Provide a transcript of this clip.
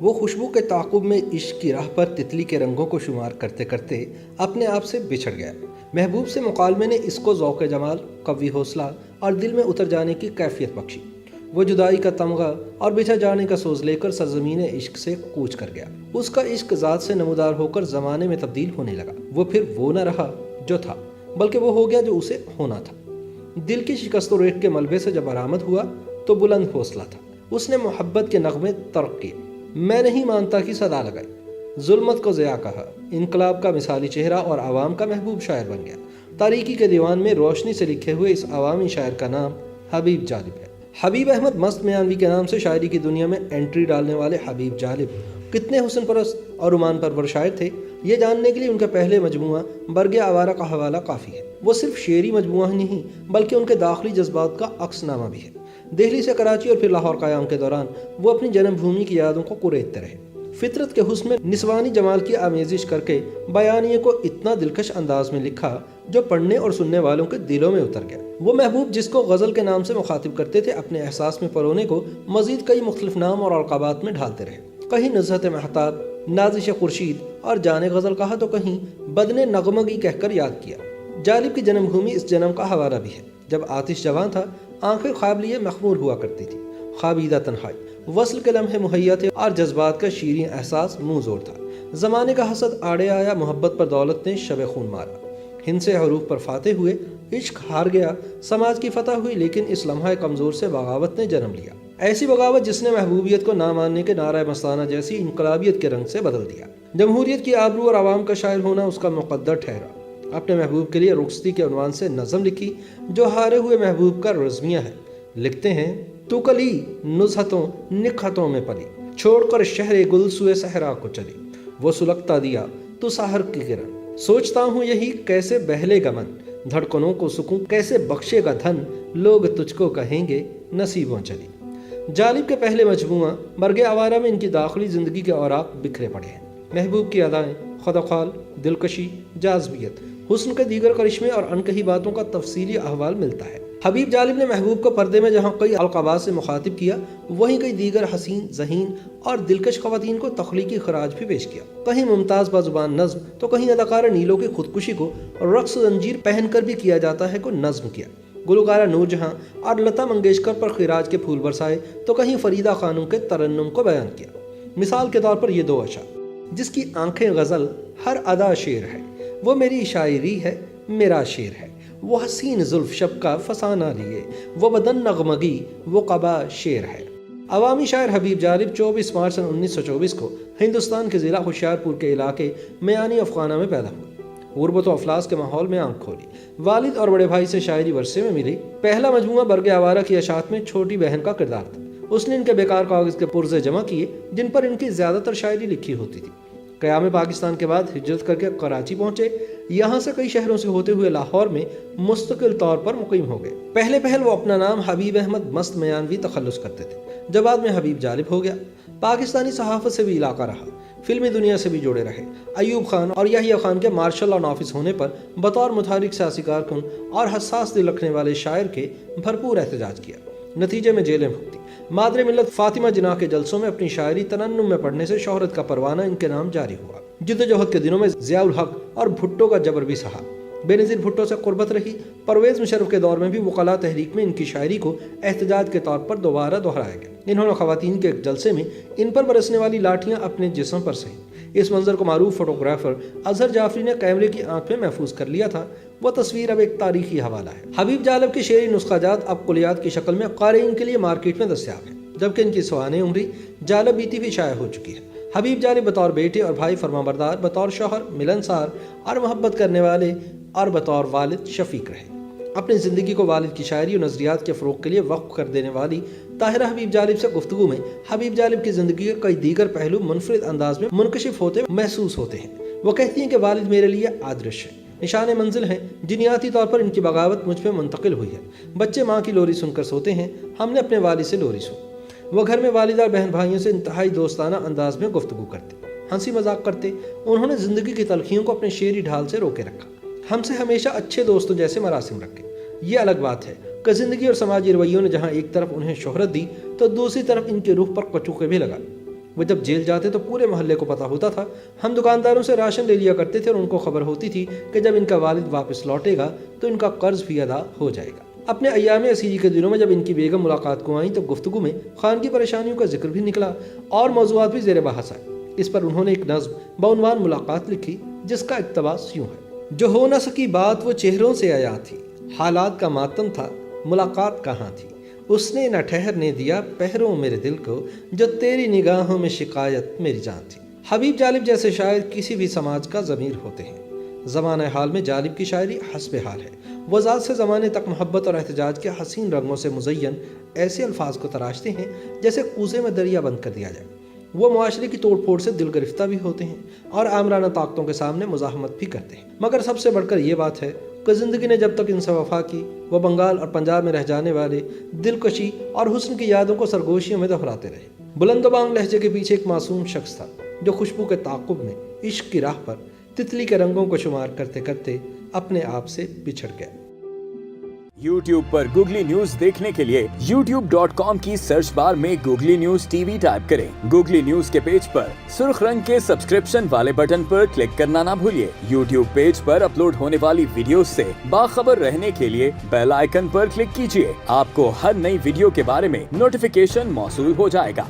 وہ خوشبو کے تعاقب میں عشق کی راہ پر تتلی کے رنگوں کو شمار کرتے کرتے اپنے آپ سے بچھڑ گیا۔ محبوب سے مکالمے نے اس کو ذوق جمال، قوی حوصلہ اور دل میں اتر جانے کی کیفیت بخشی۔ وہ جدائی کا تمغہ اور بچھڑ جانے کا سوز لے کر سرزمین عشق سے کوچ کر گیا۔ اس کا عشق ذات سے نمودار ہو کر زمانے میں تبدیل ہونے لگا۔ وہ پھر وہ نہ رہا جو تھا، بلکہ وہ ہو گیا جو اسے ہونا تھا۔ دل کی شکست و ریٹ کے ملبے سے جب برآمد ہوا تو بلند حوصلہ تھا۔ اس نے محبت کے نغمے ترک کیے، میں نہیں مانتا کی صدا لگائی، ظلمت کو ضیاء کہا، انقلاب کا مثالی چہرہ اور عوام کا محبوب شاعر بن گیا۔ تاریکی کے دیوان میں روشنی سے لکھے ہوئے اس عوامی شاعر کا نام حبیب جالب ہے۔ حبیب احمد مست میانوی کے نام سے شاعری کی دنیا میں انٹری ڈالنے والے حبیب جالب کتنے حسن پرست اور رومان پرور شاعر تھے، یہ جاننے کے لیے ان کا پہلے مجموعہ برگ آوارہ کا حوالہ کافی ہے۔ وہ صرف شعری مجموعہ ہی نہیں بلکہ ان کے داخلی جذبات کا عکس نامہ بھی ہے۔ دہلی سے کراچی اور پھر لاہور قیام کے دوران وہ اپنی جنم بھومی کی یادوں کو کریدتے رہے۔ فطرت کے حسن میں نسوانی جمال کی آمیزش کر کے بیانیے کو اتنا دلکش انداز میں لکھا جو پڑھنے اور سننے والوں کے دلوں میں اتر گیا۔ وہ محبوب جس کو غزل کے نام سے مخاطب کرتے تھے، اپنے احساس میں پرونے کو مزید کئی مختلف نام اور القابات میں ڈھالتے رہے۔ کہیں نزہت مہتاب، نازش خورشید اور جان غزل کہا تو کہیں بدن نغمگی کہہ کر یاد کیا۔ جالب کی جنم بھومی اس جنم کا حوالہ بھی ہے۔ جب آتش جوان تھا، آنکھیں خواب لیے مخمور ہوا کرتی تھی، خوابیدہ تنہائی، وصل کے لمحے مہیا تھے اور جذبات کا شیریں احساس منہ زور تھا۔ زمانے کا حسد آڑے آیا، محبت پر دولت نے شب خون مارا، ہند سے حروف پر فاتح ہوئے، عشق ہار گیا، سماج کی فتح ہوئی، لیکن اس لمحہ کمزور سے بغاوت نے جنم لیا۔ ایسی بغاوت جس نے محبوبیت کو نہ ماننے کے نعرہ مستانہ جیسی انقلابیت کے رنگ سے بدل دیا۔ جمہوریت کی آبرو اور عوام کا شاعر ہونا اس کا مقدر ٹھہرا۔ اپنے محبوب کے لیے رخصتی کے عنوان سے نظم لکھی جو ہارے ہوئے محبوب کا رزمیہ ہے۔ لکھتے ہیں، تو کلی نزہتوں نکہتوں میں پلی، چھوڑ کر شہر گل سوئے صحرا کو چلی، وہ سلگتا دیا تو سحر کی کرن، سوچتا ہوں یہی کیسے بہلے گا من، دھڑکنوں کو سکون کیسے بخشے گا دھن، لوگ تجھ کو کہیں گے نصیبوں چلی۔ جالب کے پہلے مجموعہ برگ آوارہ میں ان کی داخلی زندگی کے اوراق بکھرے پڑے ہیں۔ محبوب کی ادائیں، خدوخال، دلکشی، جاذبیت، حسن کے دیگر کرشمے اور انکہی باتوں کا تفصیلی احوال ملتا ہے۔ حبیب جالب نے محبوب کو پردے میں جہاں کئی القابات سے مخاطب کیا، وہیں کئی دیگر حسین، ذہین اور دلکش خواتین کو تخلیقی خراج بھی پیش کیا۔ کہیں ممتاز بازبان نظم تو کہیں اداکارہ نیلو کی خودکشی کو رقص زنجیر پہن کر بھی کیا جاتا ہے کو نظم کیا۔ گلوکارہ نور جہاں اور لتا منگیشکر پر خراج کے پھول برسائے تو کہیں فریدہ خانم کے ترنم کو بیان کیا۔ مثال کے طور پر یہ دو اشعار، جس کی آنکھیں غزل، ہر ادا شعر ہے، وہ میری شاعری ہے، میرا شعر ہے، وہ حسین زلف شب کا فسانہ لیے، وہ بدن نغمگی، وہ قبا شعر ہے۔ عوامی شاعر حبیب جالب 24 مارچ سن 1924 کو ہندوستان کے ضلع ہوشیارپور کے علاقے میانی افغانہ میں پیدا ہوئے۔ غربت و افلاس کے ماحول میں آنکھ کھولی، والد اور بڑے بھائی سے شاعری ورثے میں ملی۔ پہلا مجموعہ برگ آوارہ کی اشاعت میں چھوٹی بہن کا کردار تھا۔ اس نے ان کے بیکار کاغذ کے پرزے جمع کیے جن پر ان کی زیادہ تر شاعری لکھی ہوتی تھی۔ قیام پاکستان کے بعد ہجرت کر کے کراچی پہنچے، یہاں سے کئی شہروں سے ہوتے ہوئے لاہور میں مستقل طور پر مقیم ہو گئے۔ پہلے وہ اپنا نام حبیب احمد مست میانوی تخلص کرتے تھے، جو بعد میں حبیب جالب ہو گیا۔ پاکستانی صحافت سے بھی علاقہ رہا، فلمی دنیا سے بھی جڑے رہے۔ ایوب خان اور یحییٰ خان کے مارشل آن آفس ہونے پر بطور متحرک سیاسی کارکن اور حساس دل رکھنے والے شاعر کے بھرپور احتجاج کیا، نتیجے میں جیلیں بھگتی۔ مادر ملت فاطمہ جناح کے جلسوں میں اپنی شاعری ترنم میں پڑھنے سے شہرت کا پروانہ ان کے نام جاری ہوا۔ جدوجہد کے دنوں میں ضیاء الحق اور بھٹو کا جبر بھی سہا، بے نظیر بھٹو سے قربت رہی۔ پرویز مشرف کے دور میں بھی وکلاء تحریک میں ان کی شاعری کو احتجاج کے طور پر دوبارہ دہرایا گیا۔ انہوں نے خواتین کے ایک جلسے میں ان پر برسنے والی لاٹھیاں اپنے جسم پر سہیں۔ اس منظر کو معروف فوٹوگرافر اظہر جعفری نے کیمرے کی آنکھ میں محفوظ کر لیا تھا۔ وہ تصویر اب ایک تاریخی حوالہ ہے۔ حبیب جالب کی شعری نسخہ جات اب کلیات کی شکل میں قارئین کے لیے مارکیٹ میں دستیاب ہے، جبکہ ان کی سوانح عمری جالب بیتی بھی شائع ہو چکی ہے۔ حبیب جالب بطور بیٹے اور بھائی فرمانبردار، بطور شوہر ملنسار اور محبت کرنے والے، اور بطور والد شفیق رہے۔ اپنی زندگی کو والد کی شاعری اور نظریات کے فروغ کے لیے وقف کر دینے والی طاہرہ حبیب جالب سے گفتگو میں حبیب جالب کی زندگی کے کئی دیگر پہلو منفرد انداز میں منکشف ہوتے محسوس ہوتے ہیں۔ وہ کہتی ہیں کہ والد میرے لیے آدرش ہے، نشان منزل ہیں، جنیاتی طور پر ان کی بغاوت مجھ پہ منتقل ہوئی ہے۔ بچے ماں کی لوری سن کر سوتے ہیں، ہم نے اپنے والد سے لوری سن۔ وہ گھر میں والدہ اور بہن بھائیوں سے انتہائی دوستانہ انداز میں گفتگو کرتے، ہنسی مذاق کرتے۔ انہوں نے زندگی کی تلخیوں کو اپنے شعری ڈھال سے روکے رکھا، ہم سے ہمیشہ اچھے دوستوں جیسے مراسم رکھے۔ یہ الگ بات ہے کہ زندگی اور سماجی رویوں نے جہاں ایک طرف انہیں شہرت دی تو دوسری طرف ان کی روح پر کچوکے بھی لگا۔ وہ جب جیل جاتے تو پورے محلے کو پتہ ہوتا تھا۔ ہم دکانداروں سے راشن لے لیا کرتے تھے اور ان کو خبر ہوتی تھی کہ جب ان کا والد واپس لوٹے گا تو ان کا قرض بھی ادا ہو جائے گا۔ اپنے ایام اسیری کے دنوں میں جب ان کی بیگم ملاقات کو آئیں تو گفتگو میں خان کی پریشانیوں کا ذکر بھی نکلا اور موضوعات بھی زیر بحث آئے۔ اس پر انہوں نے ایک نظم بعنوان ملاقات لکھی جس کا اقتباس یوں ہے: جو ہو نہ سکی بات وہ چہروں سے عیاں تھی، حالات کا ماتم تھا ملاقات کہاں تھی، اس نے نہ ٹھہرنے دیا پہروں میرے دل کو، جو تیری نگاہوں میں شکایت میری جان تھی۔ حبیب جالب جیسے شاعر کسی بھی سماج کا ضمیر ہوتے ہیں۔ زمانہ حال میں جالب کی شاعری حسب حال ہے۔ وہ ذات سے زمانے تک محبت اور احتجاج کے حسین رنگوں سے مزین ایسے الفاظ کو تراشتے ہیں جیسے کوزے میں دریا بند کر دیا جائے۔ وہ معاشرے کی توڑ پھوڑ سے دل گرفتہ بھی ہوتے ہیں اور آمرانہ طاقتوں کے سامنے مزاحمت بھی کرتے ہیں، مگر سب سے بڑھ کر یہ بات ہے کہ زندگی نے جب تک ان سے وفا کی، وہ بنگال اور پنجاب میں رہ جانے والے دلکشی اور حسن کی یادوں کو سرگوشیوں میں دہراتے رہے۔ بلند و بانگ لہجے کے پیچھے ایک معصوم شخص تھا جو خوشبو کے تعاقب میں عشق کی راہ پر تتلی کے رنگوں کو شمار کرتے کرتے اپنے آپ سے بچھڑ گیا۔ YouTube پر گوگلی نیوز دیکھنے کے لیے youtube.com کی سرچ بار میں googly news T V type کریں۔ گوگلی نیوز کے پیج پر سرخ رنگ کے سبسکرپشن والے بٹن پر کلک کرنا نہ بھولیے۔ YouTube پیج پر اپلوڈ ہونے والی ویڈیوز سے باخبر رہنے کے لیے بیل آئیکن پر کلک کیجیے۔ آپ کو ہر نئی ویڈیو کے بارے میں نوٹیفیکیشن موصول ہو جائے گا۔